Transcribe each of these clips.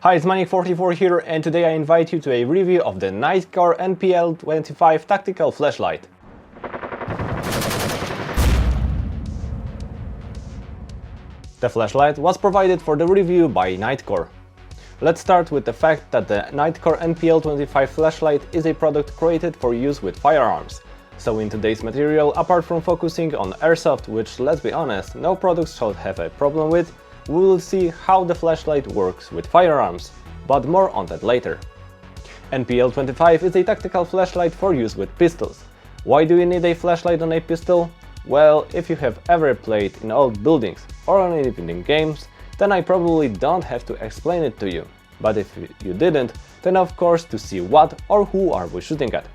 Hi, it's Manic44 here, and today I invite you to a review of the Nitecore NPL25 Tactical Flashlight. The flashlight was provided for the review by Nitecore. Let's start with the fact that the Nitecore NPL25 Flashlight is a product created for use with firearms. So in today's material, apart from focusing on airsoft, which, let's be honest, no product should have a problem with, we will see how the flashlight works with firearms, but more on that later. NPL25 is a tactical flashlight for use with pistols. Why do you need a flashlight on a pistol? Well, if you have ever played in old buildings or even in games, then I probably don't have to explain it to you. But if you didn't, then of course to see what or who are we shooting at.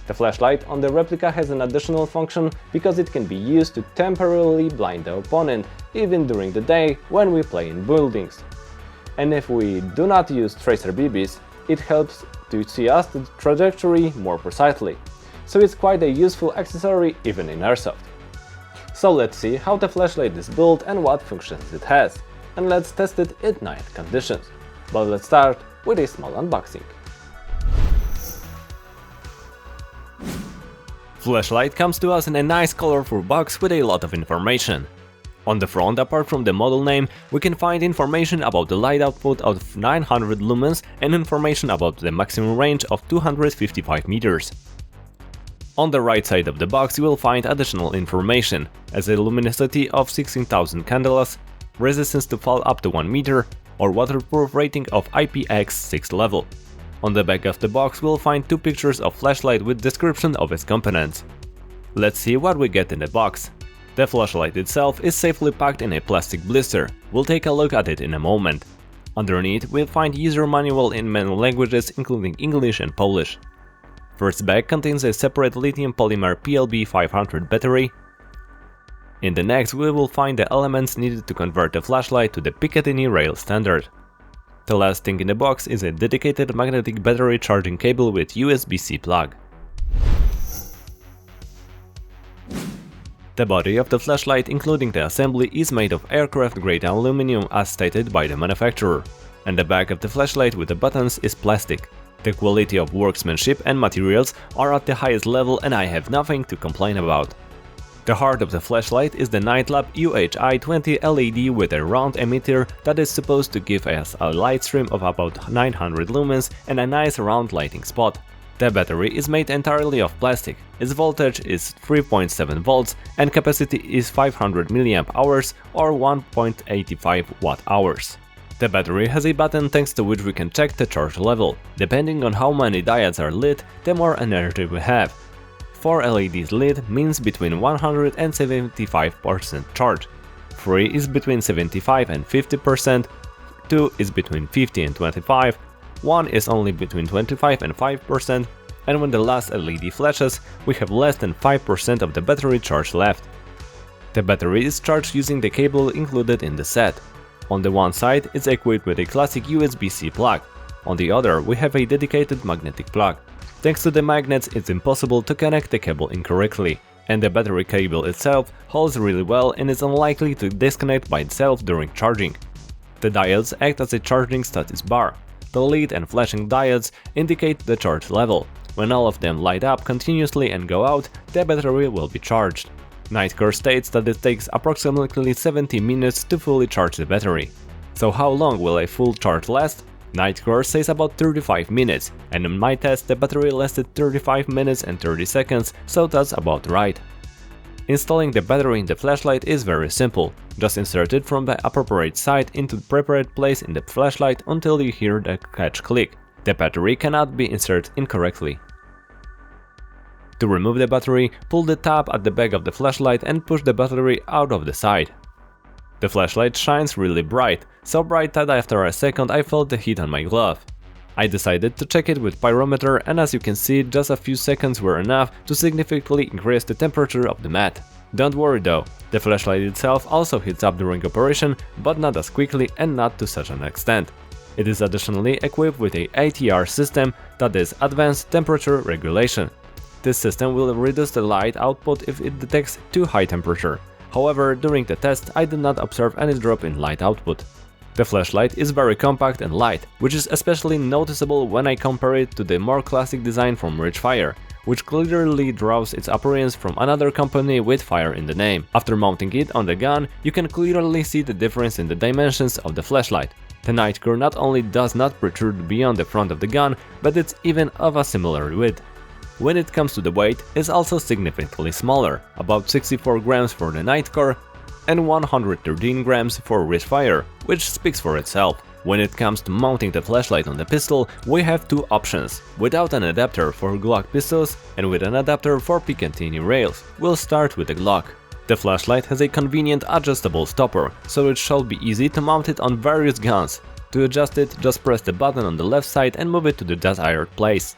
The flashlight on the replica has an additional function because it can be used to temporarily blind the opponent even during the day when we play in buildings. And if we do not use tracer BBs, it helps to see us the trajectory more precisely. So it's quite a useful accessory even in airsoft. So let's see how the flashlight is built and what functions it has. And let's test it in night conditions. But let's start with a small unboxing. Flashlight comes to us in a nice colorful box with a lot of information. On the front, apart from the model name, we can find information about the light output of 900 lumens and information about the maximum range of 255 meters. On the right side of the box you will find additional information, as a luminosity of 16,000 candelas, resistance to fall up to 1 meter, or waterproof rating of IPX6 level. On the back of the box we'll find two pictures of flashlight with description of its components. Let's see what we get in the box. The flashlight itself is safely packed in a plastic blister. We'll take a look at it in a moment. Underneath we'll find user manual in many languages including English and Polish. First bag contains a separate lithium polymer PLB500 battery. In the next we will find the elements needed to convert the flashlight to the Picatinny rail standard. The last thing in the box is a dedicated magnetic battery charging cable with USB-C plug. The body of the flashlight, including the assembly, is made of aircraft-grade aluminum as stated by the manufacturer, and the back of the flashlight with the buttons is plastic. The quality of workmanship and materials are at the highest level and I have nothing to complain about. The heart of the flashlight is the Nightlab UHI-20 LED with a round emitter that is supposed to give us a light stream of about 900 lumens and a nice round lighting spot. The battery is made entirely of plastic, its voltage is 3.7 volts and capacity is 500 mAh or 1.85 Wh. The battery has a button thanks to which we can check the charge level. Depending on how many diodes are lit, the more energy we have. 4 LEDs lit means between 100 and 75% charge, 3 is between 75 and 50%, 2 is between 50 and 25, 1 is only between 25 and 5%, and when the last LED flashes, we have less than 5% of the battery charge left. The battery is charged using the cable included in the set. On the one side it's equipped with a classic USB-C plug, on the other we have a dedicated magnetic plug. Thanks to the magnets, it's impossible to connect the cable incorrectly, and the battery cable itself holds really well and is unlikely to disconnect by itself during charging. The diodes act as a charging status bar. The lit and flashing diodes indicate the charge level. When all of them light up continuously and go out, the battery will be charged. Nitecore states that it takes approximately 70 minutes to fully charge the battery. So how long will a full charge last? Nitecore says about 35 minutes, and in my test the battery lasted 35 minutes and 30 seconds, so that's about right. Installing the battery in the flashlight is very simple. Just insert it from the appropriate side into the prepared place in the flashlight until you hear the catch click. The battery cannot be inserted incorrectly. To remove the battery, pull the tab at the back of the flashlight and push the battery out of the side. The flashlight shines really bright, so bright that after a second I felt the heat on my glove. I decided to check it with pyrometer and as you can see just a few seconds were enough to significantly increase the temperature of the mat. Don't worry though, the flashlight itself also heats up during operation, but not as quickly and not to such an extent. It is additionally equipped with a ATR system, that is Advanced Temperature Regulation. This system will reduce the light output if it detects too high temperature. However, during the test I did not observe any drop in light output. The flashlight is very compact and light, which is especially noticeable when I compare it to the more classic design from Ridgefire, which clearly draws its appearance from another company with fire in the name. After mounting it on the gun, you can clearly see the difference in the dimensions of the flashlight. The Nitecore not only does not protrude beyond the front of the gun, but it's even of a similar width. When it comes to the weight, it's also significantly smaller, about 64 grams for the Nitecore and 113 grams for Ridgefire, which speaks for itself. When it comes to mounting the flashlight on the pistol, we have two options, without an adapter for Glock pistols and with an adapter for Picatinny rails. We'll start with the Glock. The flashlight has a convenient adjustable stopper, so it shall be easy to mount it on various guns. To adjust it, just press the button on the left side and move it to the desired place.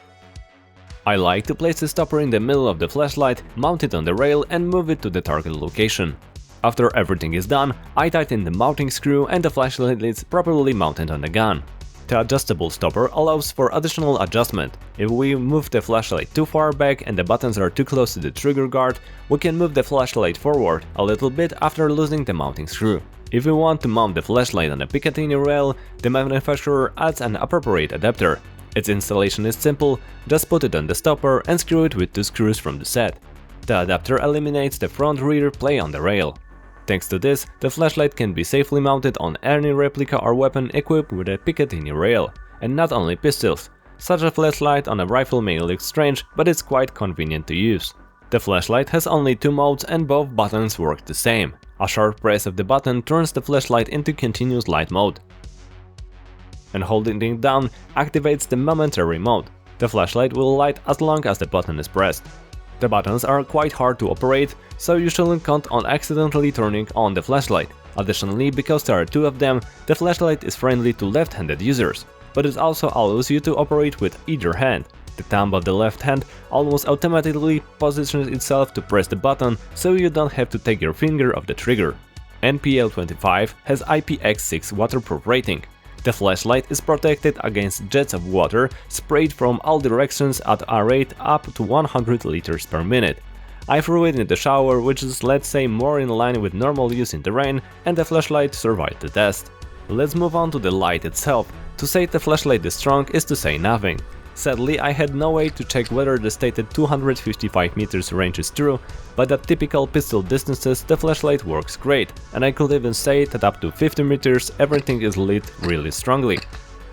I like to place the stopper in the middle of the flashlight, mount it on the rail and move it to the target location. After everything is done, I tighten the mounting screw and the flashlight is properly mounted on the gun. The adjustable stopper allows for additional adjustment. If we move the flashlight too far back and the buttons are too close to the trigger guard, we can move the flashlight forward a little bit after losing the mounting screw. If we want to mount the flashlight on a Picatinny rail, the manufacturer adds an appropriate adapter. Its installation is simple, just put it on the stopper and screw it with two screws from the set. The adapter eliminates the front-rear play on the rail. Thanks to this, the flashlight can be safely mounted on any replica or weapon equipped with a Picatinny rail, and not only pistols. Such a flashlight on a rifle may look strange, but it's quite convenient to use. The flashlight has only two modes and both buttons work the same. A sharp press of the button turns the flashlight into continuous light mode, and holding it down activates the momentary mode. The flashlight will light as long as the button is pressed. The buttons are quite hard to operate, so you shouldn't count on accidentally turning on the flashlight. Additionally, because there are two of them, the flashlight is friendly to left-handed users, but it also allows you to operate with either hand. The thumb of the left hand almost automatically positions itself to press the button, so you don't have to take your finger off the trigger. NPL25 has IPX6 waterproof rating. The flashlight is protected against jets of water sprayed from all directions at a rate up to 100 liters per minute. I threw it in the shower, which is, let's say, more in line with normal use in the rain, and the flashlight survived the test. Let's move on to the light itself. To say the flashlight is strong is to say nothing. Sadly, I had no way to check whether the stated 255 meters range is true, but at typical pistol distances the flashlight works great, and I could even say that up to 50 meters everything is lit really strongly.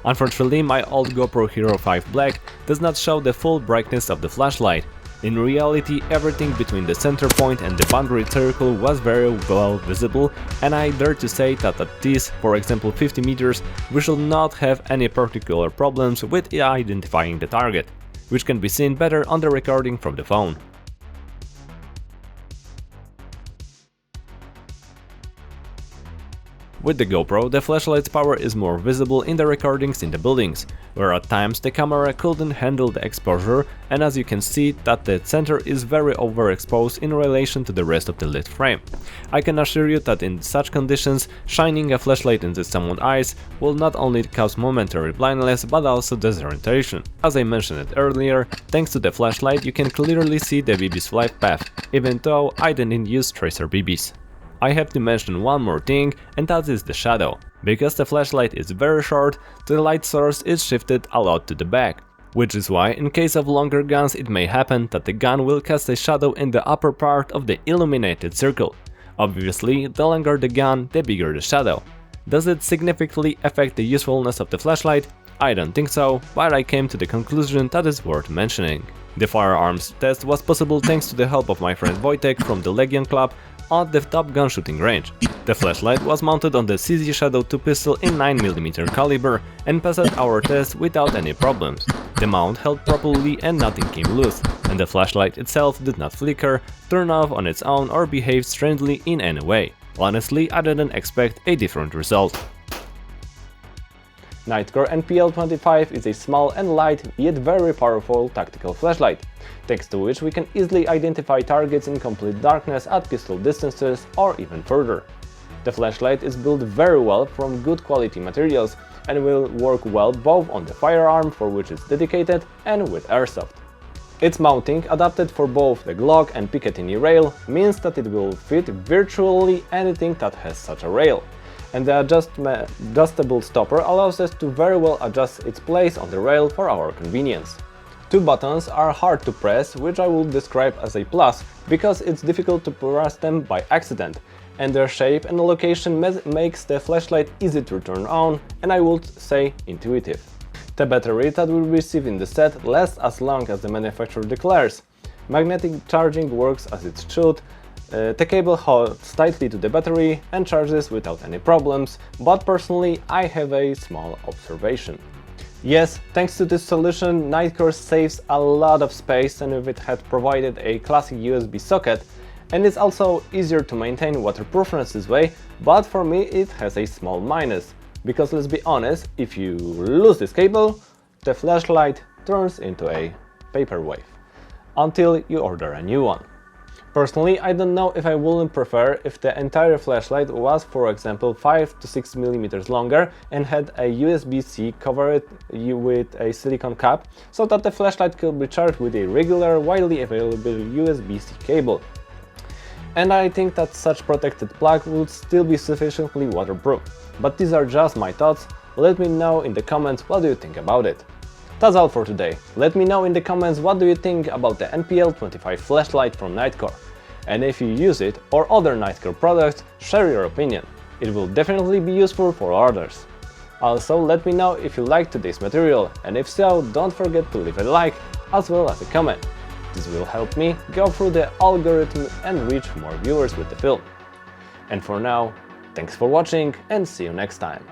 Unfortunately, my old GoPro Hero 5 Black does not show the full brightness of the flashlight. In reality, everything between the center point and the boundary circle was very well visible, and I dare to say that at these, for example 50 meters, we should not have any particular problems with identifying the target, which can be seen better on the recording from the phone. With the GoPro, the flashlight's power is more visible in the recordings in the buildings, where at times the camera couldn't handle the exposure, and as you can see that the center is very overexposed in relation to the rest of the lit frame. I can assure you that in such conditions, shining a flashlight into someone's eyes will not only cause momentary blindness but also disorientation. As I mentioned it earlier, thanks to the flashlight you can clearly see the BB's flight path, even though I didn't use tracer BBs. I have to mention one more thing, and that is the shadow. Because the flashlight is very short, the light source is shifted a lot to the back, which is why in case of longer guns it may happen that the gun will cast a shadow in the upper part of the illuminated circle. Obviously, the longer the gun, the bigger the shadow. Does it significantly affect the usefulness of the flashlight? I don't think so, but I came to the conclusion that is worth mentioning. The firearms test was possible thanks to the help of my friend Wojtek from the Legion Club at the Top Gun shooting range. The flashlight was mounted on the CZ Shadow 2 pistol in 9mm caliber and passed our test without any problems. The mount held properly and nothing came loose, and the flashlight itself did not flicker, turn off on its own or behave strangely in any way. Honestly, I didn't expect a different result. Nitecore NPL25 is a small and light, yet very powerful tactical flashlight, thanks to which we can easily identify targets in complete darkness at pistol distances or even further. The flashlight is built very well from good quality materials and will work well both on the firearm for which it's dedicated and with airsoft. Its mounting, adapted for both the Glock and Picatinny rail, means that it will fit virtually anything that has such a rail. and the adjustable stopper allows us to very well adjust its place on the rail for our convenience. Two buttons are hard to press, which I will describe as a plus, because it's difficult to press them by accident, and their shape and location makes the flashlight easy to turn on, and I would say intuitive. The battery that we receive in the set lasts as long as the manufacturer declares. Magnetic charging works as it should. The cable holds tightly to the battery and charges without any problems, but personally I have a small observation. Yes, thanks to this solution, Nitecore saves a lot of space than if it had provided a classic USB socket, and it's also easier to maintain waterproofness this way, but for me it has a small minus, because let's be honest, if you lose this cable, the flashlight turns into a paperweight until you order a new one. Personally, I don't know if I wouldn't prefer if the entire flashlight was, for example, 5 to 6 mm longer and had a USB-C covered with a silicone cap, so that the flashlight could be charged with a regular, widely available USB-C cable. And I think that such protected plug would still be sufficiently waterproof. But these are just my thoughts. Let me know in the comments what do you think about it. That's all for today. Let me know in the comments what do you think about the NPL25 Flashlight from Nitecore. And if you use it or other Nitecore products, share your opinion. It will definitely be useful for others. Also, let me know if you liked today's material, and if so, don't forget to leave a like as well as a comment. This will help me go through the algorithm and reach more viewers with the film. And for now, thanks for watching and see you next time.